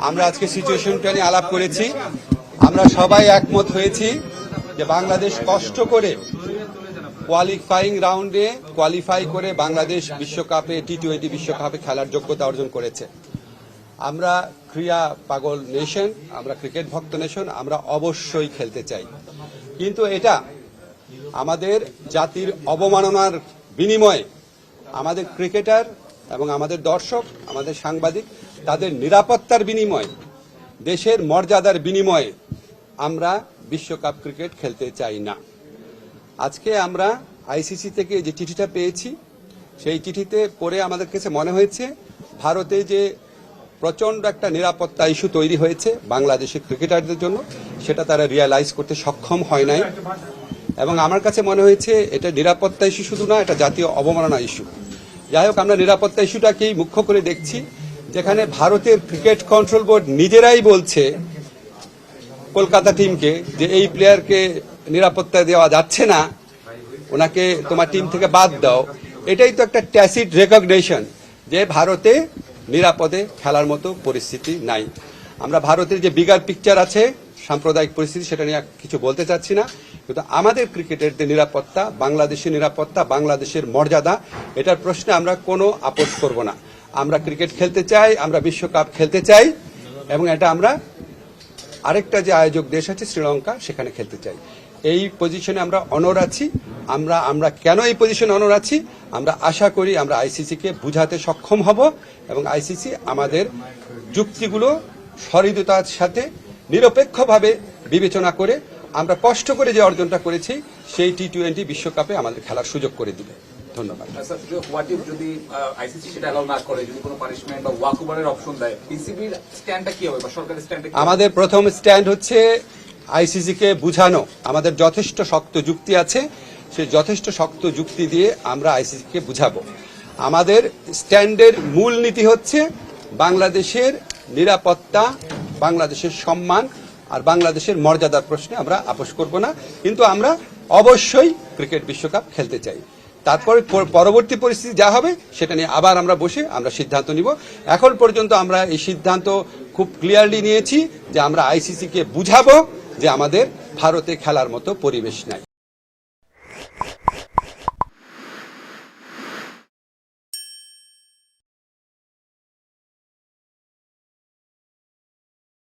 আমরা আজকে সিচুয়েশনটা নিয়ে আলাপ করেছি। আমরা সবাই একমত হয়েছি যে বাংলাদেশ কষ্ট করে কোয়ালিফাইং রাউন্ডে কোয়ালিফাই করে বাংলাদেশ বিশ্বকাপে টি-20 বিশ্বকাপে খেলার যোগ্যতা অর্জন করেছে। আমরা ক্রীড়া পাগল নেশন, আমরা ক্রিকেট ভক্ত নেশন, আমরা অবশ্যই খেলতে চাই, কিন্তু এটা আমাদের জাতির অবমাননার বিনিময়ে আমাদের ক্রিকেটার এবং আমাদের দর্শক, আমাদের সাংবাদিক, তাদের নিরাপত্তার বিনিময়ে, দেশের মর্যাদার বিনিময়ে আমরা বিশ্বকাপ ক্রিকেট খেলতে চাই না। আজকে আমরা আইসিসি থেকে যে চিঠিটা পেয়েছি, সেই চিঠিতে পড়ে আমাদের কাছে মনে হয়েছে ভারতে যে প্রচণ্ড একটা নিরাপত্তা ইস্যু তৈরি হয়েছে বাংলাদেশের ক্রিকেটারদের জন্য, সেটা তারা রিয়ালাইজ করতে সক্ষম হয় নাই। এবং আমার কাছে মনে হয়েছে এটা নিরাপত্তা ইস্যু শুধু না, এটা জাতীয় অবমাননা ইস্যু। যাই হোক, আমরা নিরাপত্তা ইস্যুটাকেই মুখ্য করে দেখছি, যেখানে ভারতের ক্রিকেট কন্ট্রোল বোর্ড নিজেরাই বলছে কলকাতা টিমকে যে এই প্লেয়ারকে নিরাপত্তা দেওয়া যাচ্ছে না, ওনাকে তোমার টিম থেকে বাদ দাও। এটাই তো একটা ট্যাসিট রেকগনিশন যে ভারতে নিরাপদে খেলার মতো পরিস্থিতি নাই। আমরা ভারতের যে বিগার পিকচার আছে, সাম্প্রদায়িক পরিস্থিতি, সেটা নিয়ে কিছু বলতে চাচ্ছি না, কিন্তু আমাদের ক্রিকেটের নিরাপত্তা, বাংলাদেশের নিরাপত্তা, বাংলাদেশের মর্যাদা, এটার প্রশ্নে আমরা কোনো আপোষ করব না। আমরা ক্রিকেট খেলতে চাই, আমরা বিশ্বকাপ খেলতে চাই, এবং এটা আমরা আরেকটা যে আয়োজক দেশ আছে শ্রীলঙ্কা, সেখানে খেলতে চাই। এই পজিশনে আমরা অনর আছি। আমরা কেন এই পজিশনে অনর আছি? আমরা আশা করি আমরা আইসিসিকে বুঝাতে সক্ষম হব, এবং আইসিসি আমাদের যুক্তিগুলো সহৃদয়তার সাথে নিরপেক্ষভাবে বিবেচনা করে আমরা কষ্ট করে যে অর্জনটা করেছি সেই টি-20 বিশ্বকাপে আমাদের খেলার সুযোগ করে দিবে। ধন্যবাদ। আমাদের প্রথম স্ট্যান্ড হচ্ছে আইসিসিকে বুঝানো। আমাদের যথেষ্ট শক্ত যুক্তি আছে, সেই যথেষ্ট শক্ত যুক্তি দিয়ে আমরা আইসিসিকে বুঝাবো। আমাদের স্ট্যান্ডের মূল নীতি হচ্ছে বাংলাদেশের নিরাপত্তা, বাংলাদেশের সম্মান আর বাংলাদেশের মর্যাদার প্রশ্নে আমরা আপোষ করব না, কিন্তু আমরা অবশ্যই ক্রিকেট বিশ্বকাপ খেলতে চাই। তারপরে পরবর্তী পরিস্থিতি যা হবে সেটা নিয়ে আবার আমরা বসে আমরা সিদ্ধান্ত নিব। এখন পর্যন্ত আমরা এই সিদ্ধান্ত খুব ক্লিয়ারলি নিয়েছি যে আমরা আইসিসিকে বুঝাবো যে আমাদের ভারতে খেলার মতো পরিবেশ নাই।